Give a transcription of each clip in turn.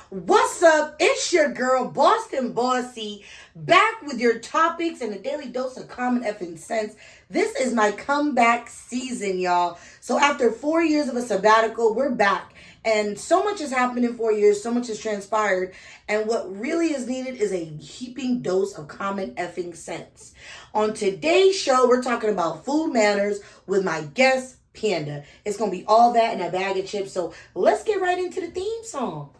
What's up? It's your girl, Bostonbossy, back with your topics and a daily dose of common effing sense. This is my comeback season, y'all. So after 4 years of a sabbatical, we're back. And so much has happened in 4 years, so much has transpired. And what really is needed is a heaping dose of common effing sense. On today's show, we're talking about food manners with my guest, Panda. It's going to be all that and a bag of chips. So let's get right into the theme song.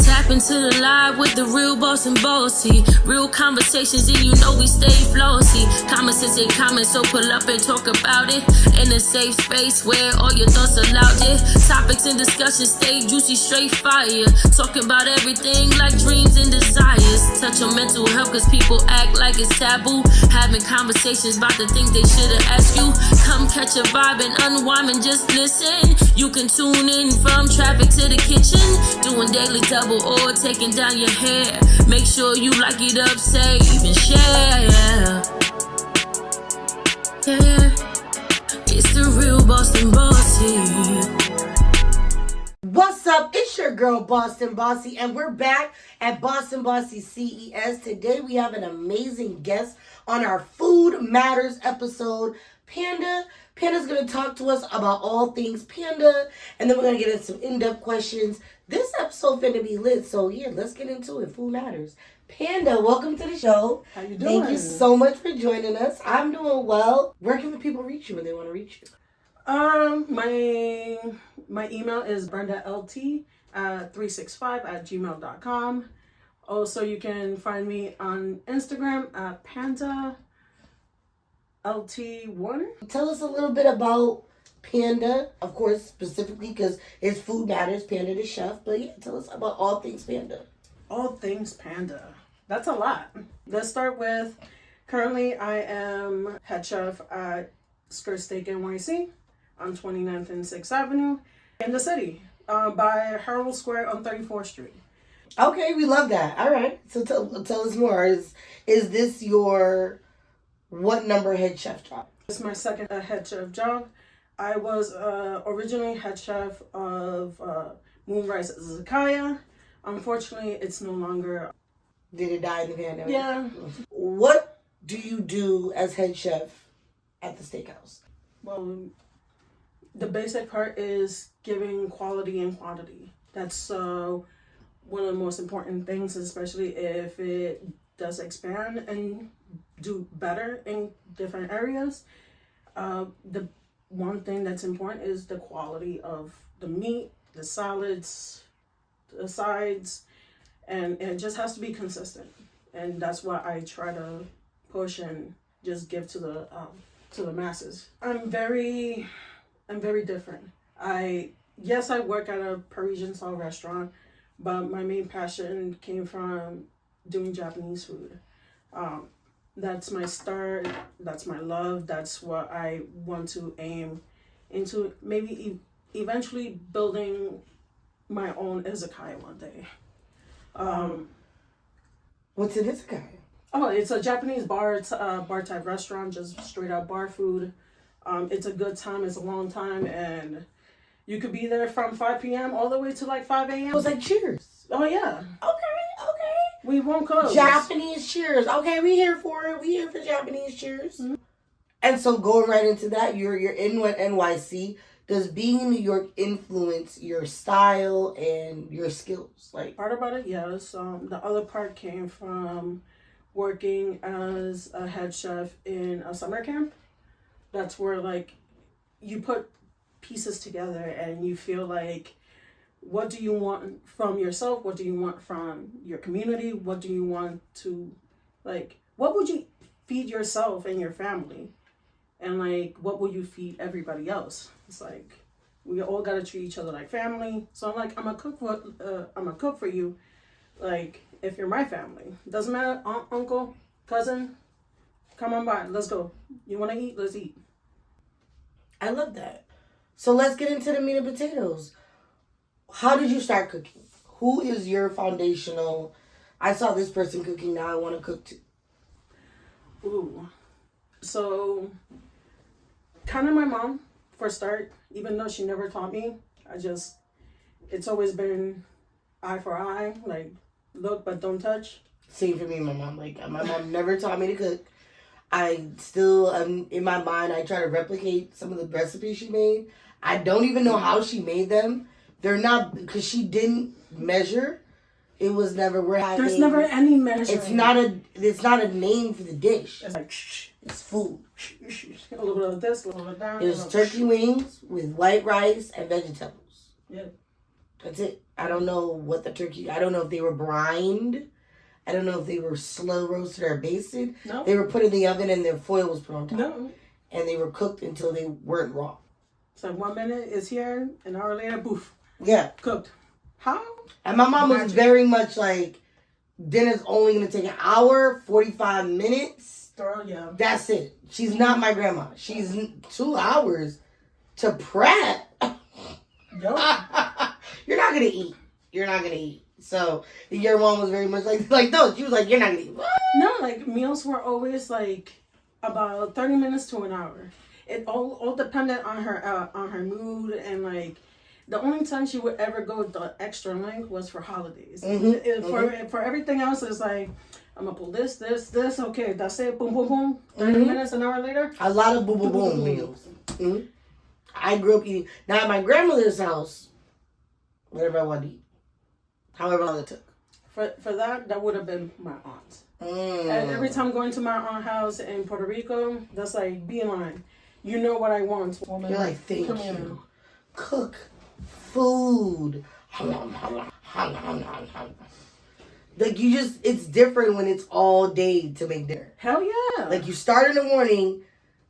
Tap into the live with the real Bostonbossy. Real conversations and you know we stay flossy. Common sense ain't common, so pull up and talk about it. In a safe space where all your thoughts are loud, yeah. Topics and discussions stay juicy, straight fire. Talking about everything like dreams and desires. Touch on mental health cause people act like it's taboo. Having conversations about the things they should've asked you. Come catch a vibe and unwind and just listen. You can tune in from traffic to the kitchen. Doing daily double or taking down your hair. Make sure you like it up, save and share. Yeah, it's the real Bostonbossy. What's up? It's your girl, Bostonbossy, and we're back at Bostonbossy CES. Today we have an amazing guest on our Food Matters episode, Panda. Panda's going to talk to us about all things Panda, and then we're going to get into some in-depth questions. This episode finna be lit, so yeah, let's get into it. Food Matters. Panda, welcome to the show. How you doing? Thank you so much for joining us. I'm doing well. Where can the people reach you when they want to reach you? My email is brendalt365@gmail.com. Also, you can find me on Instagram at PandaLT1. Tell us a little bit about Panda, of course, specifically because it's Food Matters, Panda the chef. But yeah, tell us about all things Panda. All things Panda. That's a lot. Let's start with, currently I am head chef at Skirt Steak NYC on 29th and 6th Avenue in the city by Herald Square on 34th Street. Okay, we love that. All right, so tell us more. Is this your what number head chef job? It's my second head chef job. I was originally head chef of Moonrise Zakaya. Unfortunately, it's no longer. Did it die in the pandemic? Yeah. What do you do as head chef at the steakhouse? Well, the basic part is giving quality and quantity. That's one of the most important things, especially if it does expand and do better in different areas. The one thing that's important is the quality of the meat, the salads, the sides, and it just has to be consistent. And that's what I try to push and just give to the masses. I'm very different. I work at a Parisian style restaurant, but my main passion came from doing Japanese food. That's my start, that's my love, that's what I want to aim into, maybe eventually building my own izakaya one day. What's an izakaya? Oh, it's a Japanese bar type restaurant, just straight up bar food. It's a good time, it's a long time, and you could be there from 5 p.m. all the way to like 5 a.m. It was like Cheers. Oh yeah. Okay. We won't close. Japanese Cheers. Okay, we here for it. We here for Japanese Cheers. Mm-hmm. And so going right into that, you're in NYC. Does being in New York influence your style and your skills? Like part about it, yes. The other part came from working as a head chef in a summer camp. That's where like you put pieces together and you feel like, what do you want from yourself? What do you want from your community? What do you want to, like, what would you feed yourself and your family? And like, what will you feed everybody else? It's like, we all gotta treat each other like family. So I'm like, I'm a cook for you. Like, if you're my family, doesn't matter, aunt, uncle, cousin, come on by, let's go. You wanna eat? Let's eat. I love that. So let's get into the meat and potatoes. How did you start cooking? Who is your foundational, I saw this person cooking, now I want to cook too? Ooh. So, kind of my mom, for a start. Even though she never taught me, I just it's always been eye for eye, like look but don't touch. Same for me and my mom. Like, my mom never taught me to cook. I still, in my mind, I try to replicate some of the recipes she made. I don't even know how she made them. They're not, because she didn't measure. It was never, there's never any measuring. It's not a name for the dish. It's like, shh. It's food. A little bit of this, a little bit of that. It was turkey wings with white rice and vegetables. Yeah. That's it. I don't know what I don't know if they were brined. I don't know if they were slow roasted or basted. No. They were put in the oven and their foil was put on top. No. And they were cooked until they weren't raw. So 1 minute it's here, an hour later, poof. Yeah. Cooked. How? And my mom was very much like, dinner's only going to take an hour, 45 minutes. Yeah. That's it. She's not my grandma. She's 2 hours to prep. You're not going to eat. You're not going to eat. So your mom was very much like those. She was like, you're not going to eat. What? No, like meals were always like about 30 minutes to an hour. It all depended on her mood, and like the only time she would ever go the extra length was for holidays. For everything else, it's like, I'm gonna pull this. Okay, that's it. Boom, boom, boom. 30 minutes, an hour later. A lot of boom, boom, boom meals. Mm-hmm. I grew up eating. Now at my grandmother's house, whatever I wanted to eat, however long it took. For that would have been my aunt. And every time going to my aunt's house in Puerto Rico, that's like beeline. You know what I want, woman. You're like, thank you. Cook food. Like, it's different when it's all day to make dinner. Hell yeah. Like, you start in the morning,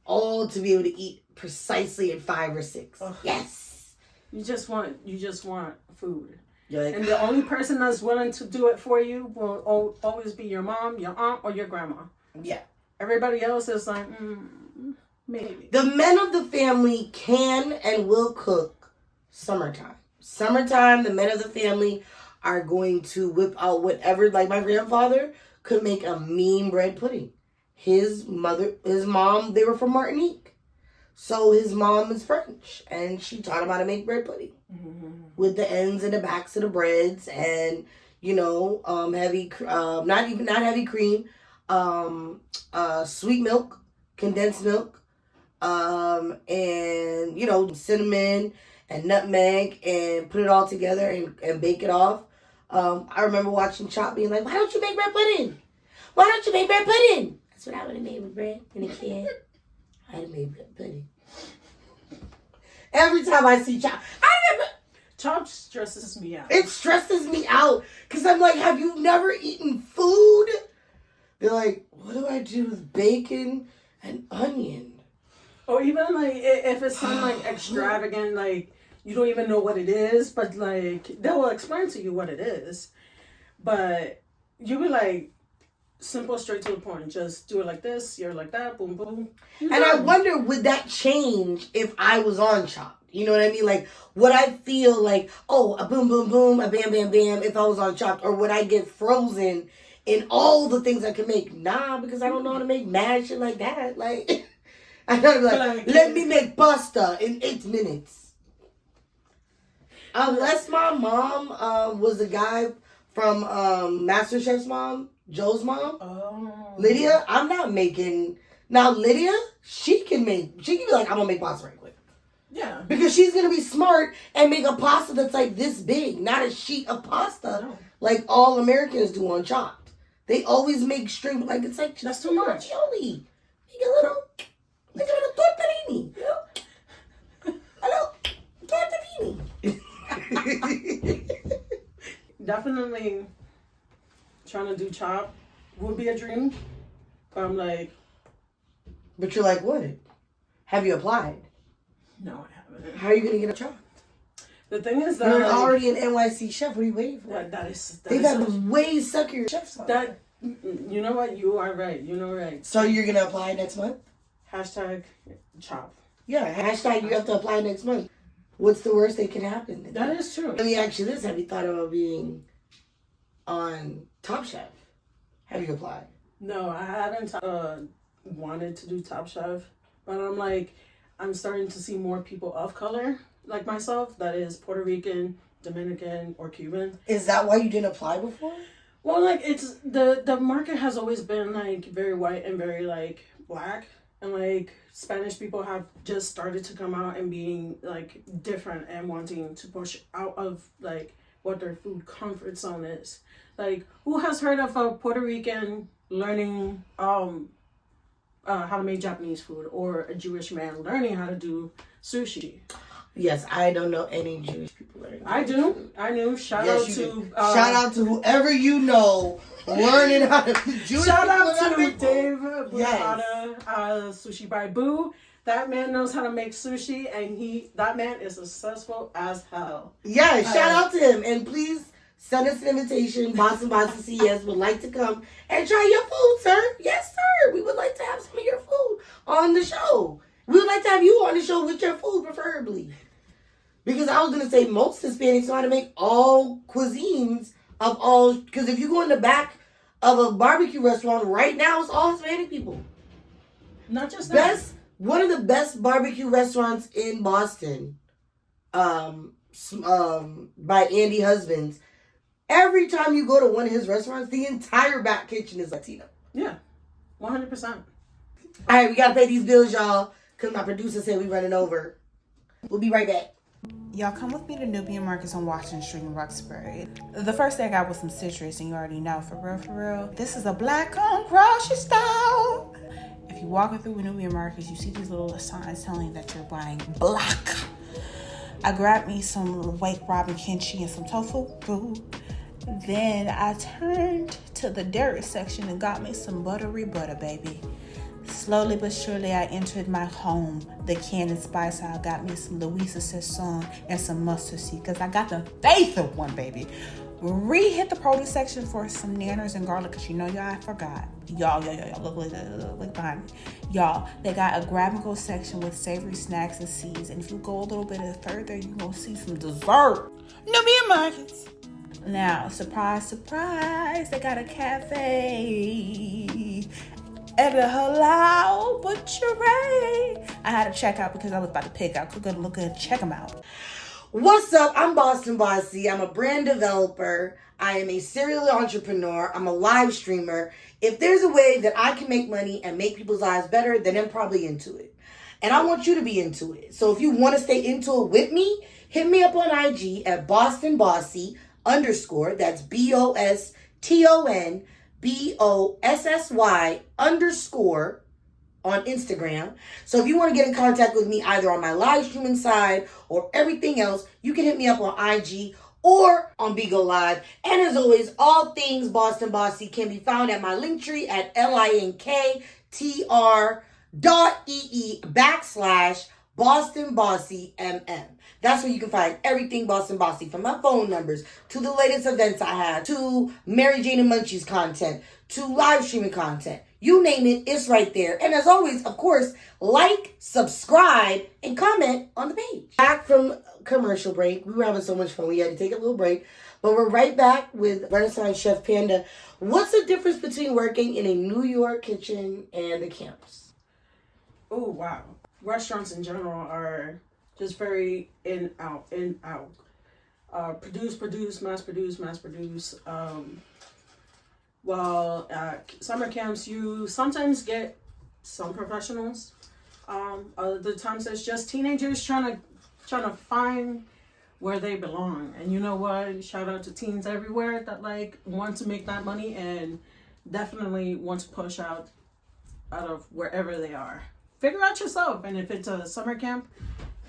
all to be able to eat precisely at 5 or 6. Ugh. Yes. You just want food. Like, and the only person that's willing to do it for you will always be your mom, your aunt, or your grandma. Yeah. Everybody else is like, maybe. The men of the family can and will cook summertime. Summertime, the men of the family are going to whip out whatever. Like, my grandfather could make a mean bread pudding. His mom, they were from Martinique. So his mom is French, and she taught him how to make bread pudding. Mm-hmm. With the ends and the backs of the breads, and, heavy, not heavy cream, sweet milk, condensed milk, and, cinnamon and nutmeg, and put it all together and bake it off. I remember watching Chop being like, why don't you make bread pudding? Why don't you make bread pudding? That's what I would have made with bread in a can. I'd have made bread pudding. Every time I see Chop, Chop stresses me out. It stresses me out. Because I'm like, have you never eaten food? They're like, what do I do with bacon and onion? Or even like, if it's something like extravagant, like, you don't even know what it is, but like, they will explain to you what it is. But you be like, simple, straight to the point. Just do it like this, you're like that, boom, boom. And I wonder, would that change if I was on Chop? You know what I mean? Like, would I feel like, oh, a boom, boom, boom, a bam, bam, bam, if I was on Chopped? Or would I get frozen in all the things I can make? Nah, because I don't know how to make mad shit like that. Like, I gotta be like, let me make pasta in 8 minutes. Unless my mom was the guy from MasterChef's mom, Joe's mom, Lydia, I'm not making. Now, Lydia, she can be like, I'm gonna make pasta right quick. Yeah. Because she's going to be smart and make a pasta that's like this big, not a sheet of pasta like all Americans do on Chopped. They always make string, like it's like, that's too much. Make a little tortellini. A little tortellini. Definitely trying to do Chopped would be a dream. But I'm like. But you're like, what? Have you applied? No, I haven't. How are you going to get a job? The thing is that... You're already an NYC chef. What are you waiting for? They've got way suckier chefs on. You know what? You are right. You know right. So you're going to apply next month? Hashtag Chop. Yeah, hashtag you have to apply next month. What's the worst that can happen? That is true. Let me ask you this. Have you thought about being on Top Chef? Have you applied? No, I haven't wanted to do Top Chef. But I'm like... I'm starting to see more people of color like myself, that is Puerto Rican, Dominican, or Cuban. Is that why you didn't apply before? Well, like, it's the market has always been like very white and very like black, and like Spanish people have just started to come out and being like different and wanting to push out of like what their food comfort zone is. Like, who has heard of a Puerto Rican learning how to make Japanese food, or a Jewish man learning how to do sushi? Yes, I don't know any Jewish people learning. I do. Food. I knew. Shout out to whoever you know learning how to Jewish. Shout out to Dave Buhata, Sushi by Boo. That man knows how to make sushi, and that man is successful as hell. Yeah, shout out to him, and please send us an invitation. BostonBossy CES would like to come and try your food, sir. Yes, sir. We would like to have some of your food on the show. We would like to have you on the show with your food, preferably. Because I was going to say most Hispanics know how to make all cuisines of all... Because if you go in the back of a barbecue restaurant right now, it's all Hispanic people. Not just that. One of the best barbecue restaurants in Boston, by Andy Husbands. Every time you go to one of his restaurants, the entire back kitchen is Latino. Yeah, 100%. All right, we got to pay these bills, y'all, because my producer said we running over. We'll be right back. Y'all come with me to Nubian Markets on Washington Street in Roxbury. The first thing I got was some citrus, and you already know, for real. This is a black-owned grocery store. If you're walking through Nubian Markets, you see these little signs telling you that you're buying black. I grabbed me some Wake Robin kimchi and some tofu food. Then I turned to the dairy section and got me some buttery butter, baby. Slowly but surely, I entered my home, the Cannon Spice. I got me some Louisa Sassoon and some mustard seed, because I got the faith of one, baby. Re-hit the produce section for some nanners and garlic, because you know, y'all, I forgot. Y'all, look behind me. Y'all, they got a grab-and-go section with savory snacks and seeds, and if you go a little bit further, you're going to see some dessert. Nubian Markets. Now, surprise, they got a cafe and a halal butchery. I had to check out because I was about to pick out. Cook look good. Check them out. What's up? I'm Bostonbossy. I'm a brand developer. I am a serial entrepreneur. I'm a live streamer. If there's a way that I can make money and make people's lives better, then I'm probably into it. And I want you to be into it. So if you want to stay into it with me, hit me up on IG at BostonBossy_. That's BostonBossy_ on Instagram. So if you want to get in contact with me either on my live streaming side or everything else, you can hit me up on IG or on Bigo Live. And as always, all things Boston Bossy can be found at my linktree at linktr.ee/BostonBossy MM. That's where you can find everything Boston Bossy, from my phone numbers to the latest events I have, to MaryJane N Munchies content, to live streaming content. You name it, it's right there. And as always, of course, like, subscribe, and comment on the page. Back from commercial break. We were having so much fun. We had to take a little break. But we're right back with Renaissance Chef Panda. What's the difference between working in a New York kitchen and a campus? Oh, wow. Restaurants in general are just very in, out. Produce, mass produce. Well, at summer camps, you sometimes get some professionals. Other times it's just teenagers trying to find where they belong. And you know what? Shout out to teens everywhere that like want to make that money and definitely want to push out of wherever they are. Figure out yourself. And if it's a summer camp,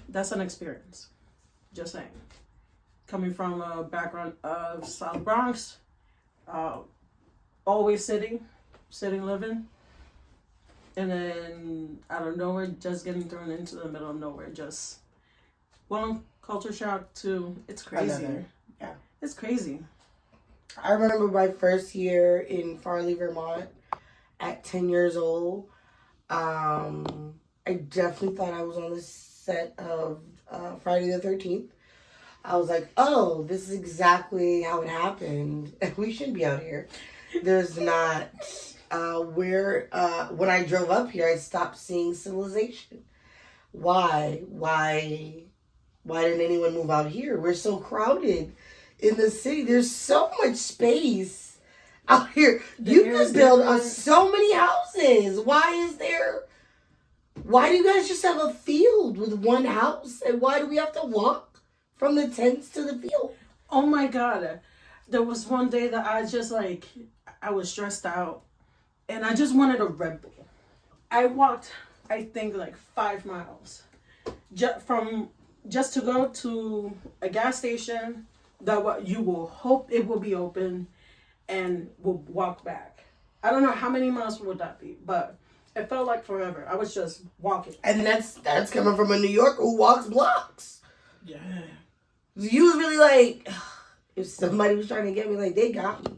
that's an experience. Just saying. Coming from a background of South Bronx, always sitting, living. And then out of nowhere, just getting thrown into the middle of nowhere. Just, well, culture shock too. It's crazy. Yeah. It's crazy. I remember my first year in Farley, Vermont at 10 years old. I definitely thought I was on the set of Friday the 13th. I was like, oh, this is exactly how it happened. We shouldn't be out here. There's not... when I drove up here, I stopped seeing civilization. Why why didn't anyone move out here? We're so crowded in the city. There's so much space out here. You could build so many houses. Why do you guys just have a field with one house? And why do we have to walk from the tents to the field? Oh my God. There was one day that I was stressed out and I just wanted a Red Bull. I walked, I think 5 miles just to go to a gas station that what you will hope it will be open and will walk back. I don't know how many miles would that be, but it felt like forever. I was just walking. And that's coming from a New Yorker who walks blocks. Yeah. You was really if somebody was trying to get me, they got me.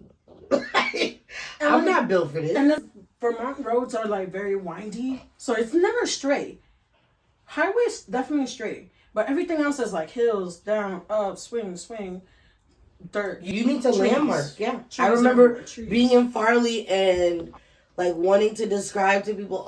I'm not built for this. And the Vermont roads are very windy, so it's never straight. Highways definitely straight, but everything else is hills, down, up, swing, dirt. You need to trees. landmark, yeah. Trees I remember trees. being in Farley and wanting to describe to people,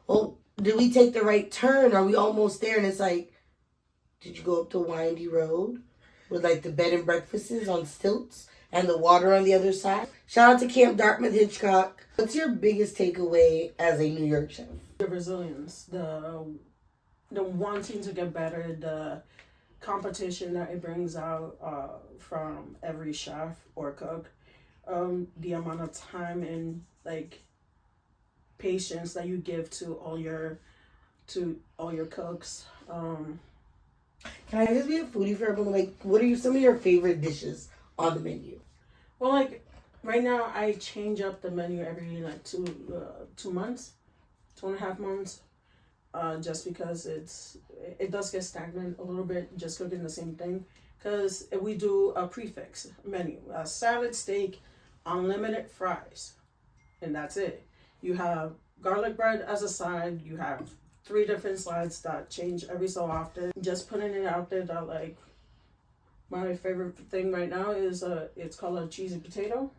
well, did we take the right turn? Are we almost there? And it's did you go up the windy road with the bed and breakfasts on stilts and the water on the other side? Shout out to Camp Dartmouth Hitchcock. What's your biggest takeaway as a New York chef? The resilience, the wanting to get better, the competition that it brings out from every chef or cook, the amount of time and patience that you give to all your cooks. Can I just be a foodie for everyone? What are some of your favorite dishes on the menu? Well, right now I change up the menu every 2 months, 2.5 months, just because it does get stagnant a little bit just cooking the same thing. Because we do a prefix menu, a salad, steak, unlimited fries, and that's it. You have garlic bread as a side. You have 3 different slides that change every so often. Just putting it out there that my favorite thing right now is it's called a cheesy potato,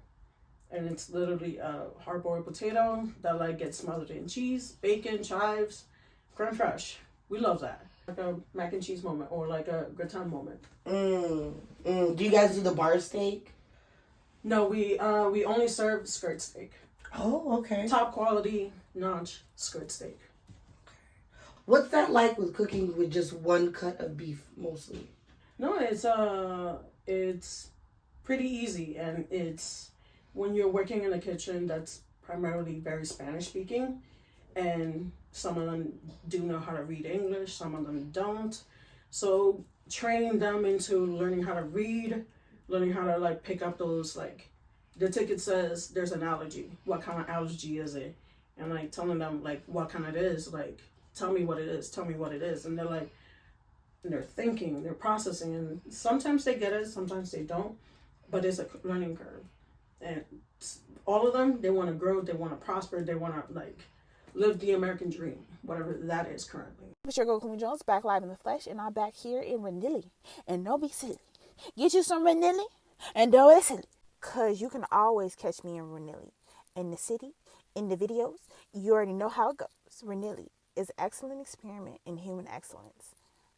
and it's literally a hard-boiled potato that gets smothered in cheese, bacon, chives, creme fraiche. We love that. A mac and cheese moment or a gratin moment. Do you guys do the bar steak? No, we only serve skirt steak. Oh, okay. Top quality, notch skirt steak. What's that like with cooking with just one cut of beef mostly? No, it's pretty easy, and it's when you're working in a kitchen that's primarily very Spanish speaking, and some of them do know how to read English, some of them don't. So training them into learning how to read, learning how to pick up those the ticket says there's an allergy. What kind of allergy is it? And telling them what kind it is, tell me what it is, tell me what it is. And they're thinking, they're processing, and sometimes they get it, sometimes they don't, but it's a learning curve. And all of them, they want to grow, they want to prosper, they want to live the American dream, whatever that is currently. It's your girl Queen Jones, back live in the flesh, and I'm back here in Renilly. And don't be silly. Get you some Renilly, and don't be silly. Because you can always catch me in Renilly. In the city, in the videos, you already know how it goes. Renilly is an excellent experiment in human excellence.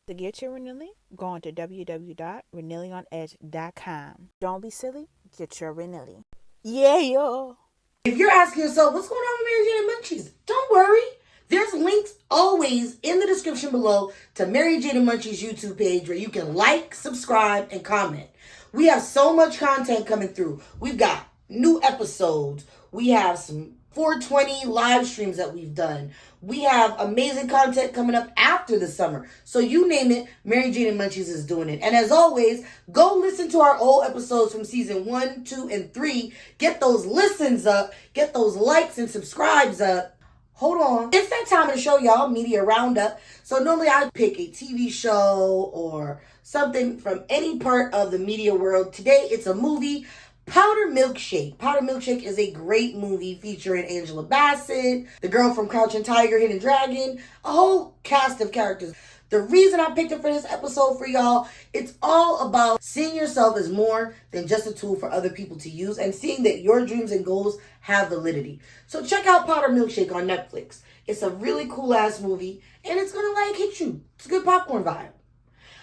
To get your Renilly, go on to www.renillionedge.com. Don't be silly, get your Renilly. Yeah, yo. If you're asking yourself, what's going on with MaryJane N Munchies? Don't worry. There's links always in the description below to MaryJane N Munchies YouTube page where you can subscribe, and comment. We have so much content coming through. We've got new episodes. We have some 420 live streams that we've done. We have amazing content coming up after the summer. So you name it, MaryJane N Munchies is doing it. And as always, go listen to our old episodes from season 1, 2, and 3. Get those listens up. Get those likes and subscribes up. Hold on. It's that time to show y'all media roundup. So normally I pick a TV show or something from any part of the media world. Today it's a movie, Powder Milkshake. Powder Milkshake is a great movie featuring Angela Bassett, the girl from Crouching Tiger, Hidden Dragon, a whole cast of characters. The reason I picked it for this episode for y'all, it's all about seeing yourself as more than just a tool for other people to use and seeing that your dreams and goals have validity. So check out Powder Milkshake on Netflix. It's a really cool ass movie and it's gonna hit you. It's a good popcorn vibe.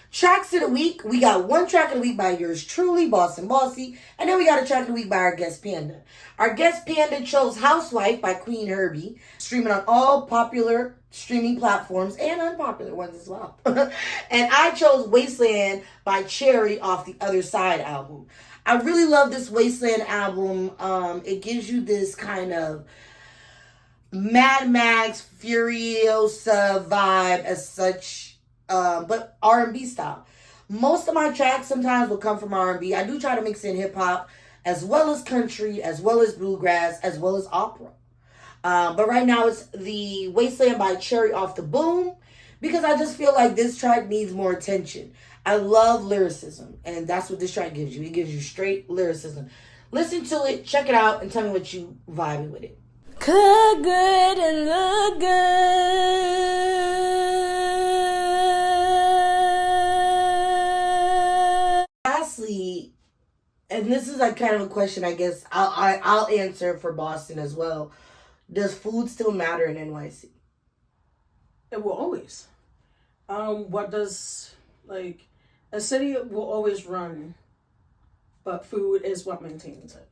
Tracks of the week. We got one track of the week by yours truly, Bostonbossy. And then we got a track of the week by our guest Panda. Our guest Panda chose Housewife by Queen Herbie, streaming on all popular streaming platforms and unpopular ones as well. And I chose Wasteland by Cherry off the Other Side album. I really love this Wasteland album. It gives you this kind of Mad Max Furiosa vibe as such. But R&B style. Most of my tracks sometimes will come from R&B. I do try to mix in hip-hop, as well as country, as well as bluegrass, as well as opera. But right now it's the Wasteland by Cherry off the Boom, because I just feel like this track needs more attention. I love lyricism, and that's what this track gives you. It gives you straight lyricism. Listen to it, check it out, and tell me what you vibing with it. Cook good and look good. Lastly, and this is like kind of a question I guess I'll answer for Boston as well. Does food still matter in NYC? It will always. What does, like, a city will always run, but food is what maintains it.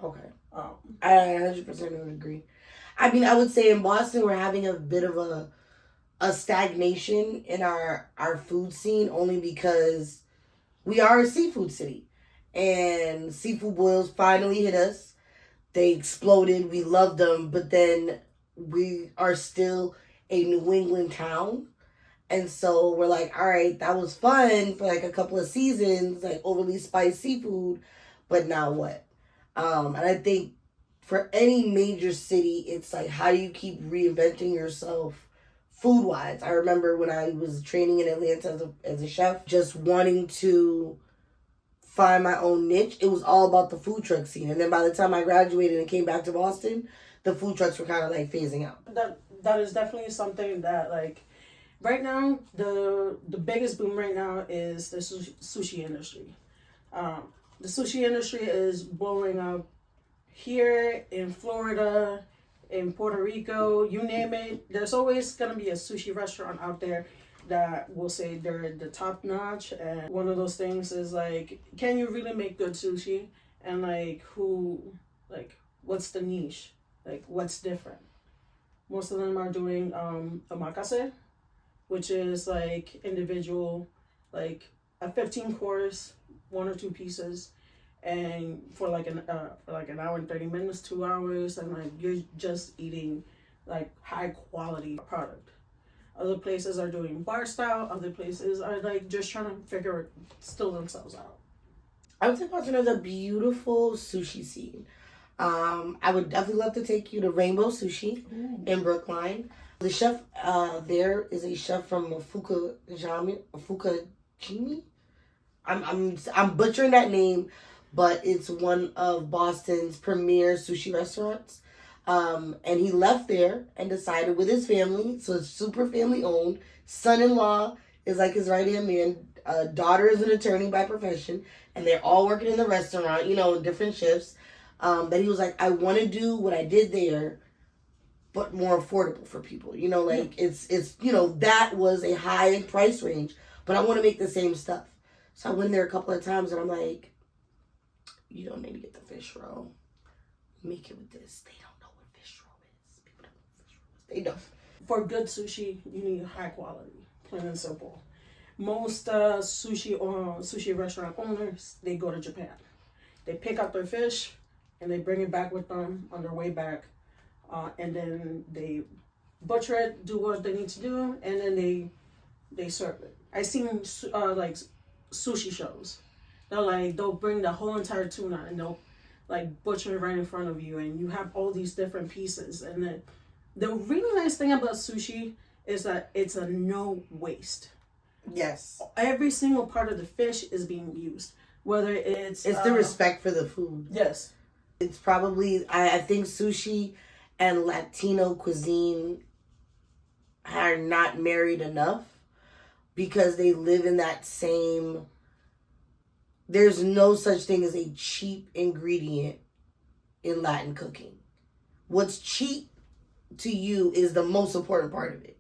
Okay. I 100% would agree. I mean, I would say in Boston, we're having a bit of a stagnation in our food scene, only because we are a seafood city. And seafood boils finally hit us. They exploded. We loved them. But then we are still a New England town. And so we're like, all right, that was fun for like a couple of seasons, like overly spiced seafood. But now what? And I think for any major city, it's like, how do you keep reinventing yourself food-wise? I remember when I was training in Atlanta as a chef, just wanting to find my own niche. It was all about the food truck scene. And then by the time I graduated and came back to Boston, the food trucks were kind of like phasing out. That is definitely something that, like, right now, the biggest boom right now is the sushi industry. The sushi industry is blowing up here in Florida, in Puerto Rico, you name it. There's always going to be a sushi restaurant out there that will say they're the top notch. And one of those things is like, can you really make good sushi? And like, what's the niche? Like, what's different? Most of them are doing omakase, which is like individual, like a 15 course, 1 or 2 pieces, and for like an hour and 30 minutes, 2 hours, and like you're just eating like high quality product. Other places are doing bar style. Other places are like just trying to figure themselves out. I would say Boston has a beautiful sushi scene. I would definitely love to take you to Rainbow Sushi in Brookline. The chef there is a chef from Fukajimi. I'm butchering that name, but it's one of Boston's premier sushi restaurants. And he left there and decided with his family, so it's super family owned. Son-in-law is like his right hand man. Daughter is an attorney by profession, and they're all working in the restaurant, different shifts. That he was like, I want to do what I did there, but more affordable for people. It's that was a high price range, but I want to make the same stuff. So I went there a couple of times, and I'm like, you don't need to get the fish roll. Make it with this. They don't know what fish roll is. People don't know what fish roll is. They don't. For good sushi, you need high quality, plain and simple. Most sushi restaurant owners, they go to Japan. They pick up their fish, and they bring it back with them on their way back. And then they butcher it, do what they need to do, and then they serve it. I've seen like sushi shows. They'll bring the whole entire tuna and they'll like butcher it right in front of you, and you have all these different pieces. And then the really nice thing about sushi is that it's a no waste. Yes. Every single part of the fish is being used. Whether it's the respect for the food. Yes. It's probably, I think sushi and Latino cuisine are not married enough because they live in that same, there's no such thing as a cheap ingredient in Latin cooking. What's cheap to you is the most important part of it.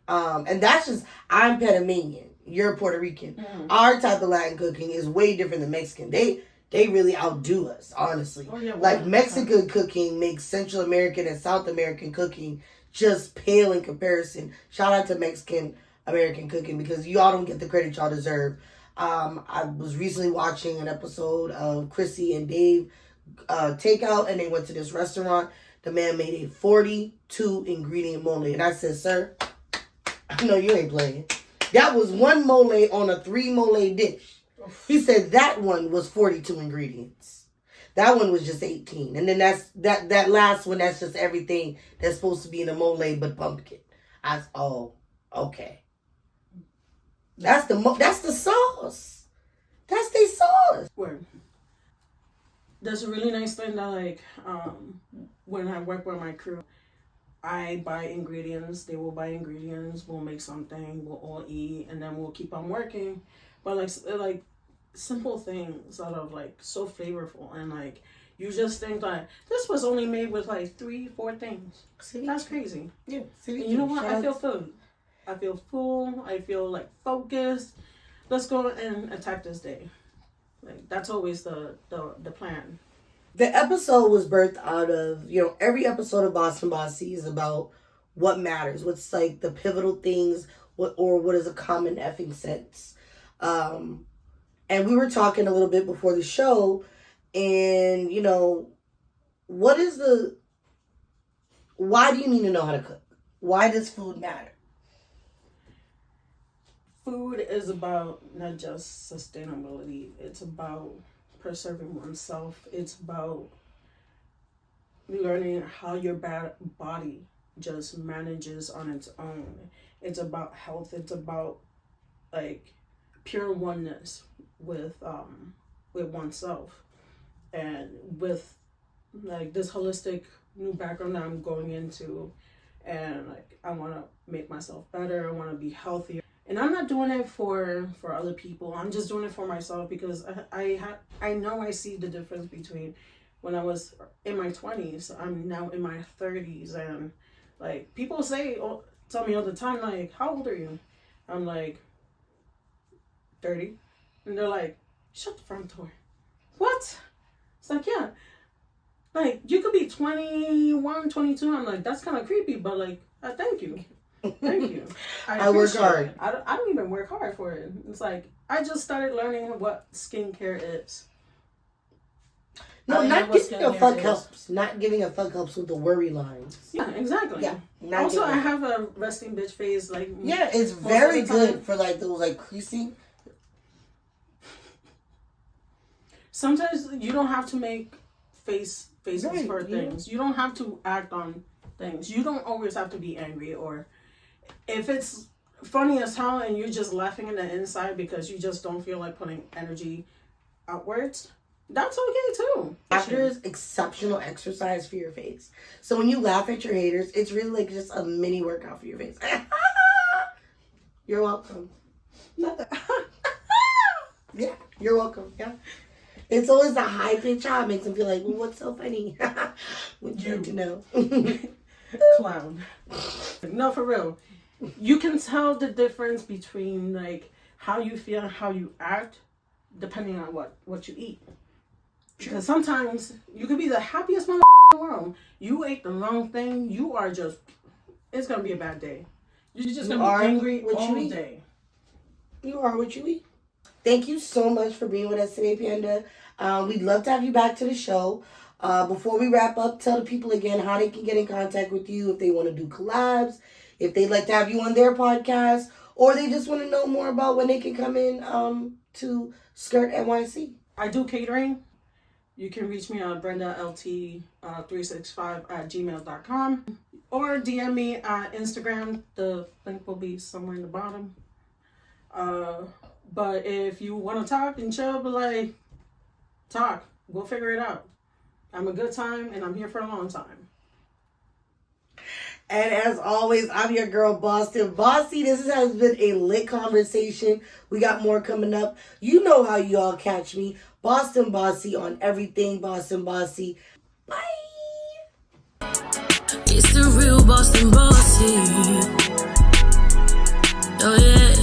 And that's just, I'm Panamanian. You're Puerto Rican. Our type of Latin cooking is way different than Mexican. They really outdo us, honestly. Oh, yeah, like Mexican cooking makes Central American and South American cooking just pale in comparison. Shout out to Mexican American cooking because y'all don't get the credit y'all deserve. I was recently watching an episode of Chrissy and Dave Takeout, and they went to this restaurant. The man made a 42 ingredient mole, and I said, "Sir, no, you ain't playing. That was one mole on a 3 mole dish." He said that one was 42 ingredients. That one was just 18. And then that last one, that's just everything that's supposed to be in a mole but pumpkin. I said, oh, okay. That's the sauce. That's the sauce. Word. There's a really nice thing that, like, when I work with my crew, I buy ingredients, they will buy ingredients, we'll make something, we'll all eat, and then we'll keep on working. But like simple things that are like so flavorful, and like you just think that this was only made with like 3-4 things. That's crazy. Yeah. And you know what? I feel full. I feel full. I feel like focused. Let's go and attack this day. Like that's always the plan. The episode was birthed out of, every episode of BostonBossy is about what matters, what's like the pivotal things, what is a common effing sense. And we were talking a little bit before the show, and, why do you need to know how to cook? Why does food matter? Food is about not just sustainability. It's about preserving oneself. It's about learning how your body just manages on its own. It's about health. It's about like pure oneness with oneself, and with like this holistic new background that I'm going into, and like I want to make myself better. I want to be healthier. And I'm not doing it for other people. I'm just doing it for myself because I know I see the difference between when I was in my 20s. I'm now in my 30s, and like people tell me all the time, like, how old are you? I'm like 30, and they're like, shut the front door. What? It's like, yeah, like you could be 21, 22. I'm like, that's kind of creepy, but like, thank you. Thank you. I work hard. I don't even work hard for it. It's like I just started learning what skincare is. No, not giving a fuck helps. Not giving a fuck helps with the worry lines. Yeah, exactly. Yeah. Also, I have a resting bitch face. Like, yeah, it's very good for like those like creasing. Sometimes you don't have to make faces right, for things. You don't have to act on things. You don't always have to be angry, or if it's funny as hell and you're just laughing in the inside because you just don't feel like putting energy outwards, that's okay too. Laughter is exceptional exercise for your face. So when you laugh at your haters, it's really like just a mini workout for your face. You're welcome. Yeah, you're welcome. Yeah. It's always the high pitch job makes them feel like, well, what's so funny? Would you like to know? Clown. No, for real. You can tell the difference between like how you feel and how you act depending on what you eat. Because sometimes you could be the happiest mother in the world. You ate the wrong thing. You are just, it's going to be a bad day. You're just going to be angry all day. You are what you eat. Thank you so much for being with us today, Panda. We'd love to have you back to the show. Before we wrap up, tell the people again how they can get in contact with you if they want to do collabs, if they'd like to have you on their podcast, or they just want to know more about when they can come in to Skirt NYC. I do catering. You can reach me on BrendaLT365@gmail.com, or DM me at Instagram. The link will be somewhere in the bottom. But if you want to talk and chill, but like, talk. We'll figure it out. I'm a good time, and I'm here for a long time. And as always, I'm your girl, BostonBossy. This has been a lit conversation. We got more coming up. You know how you all catch me. BostonBossy on everything. BostonBossy. Bye. It's the real BostonBossy. Oh yeah.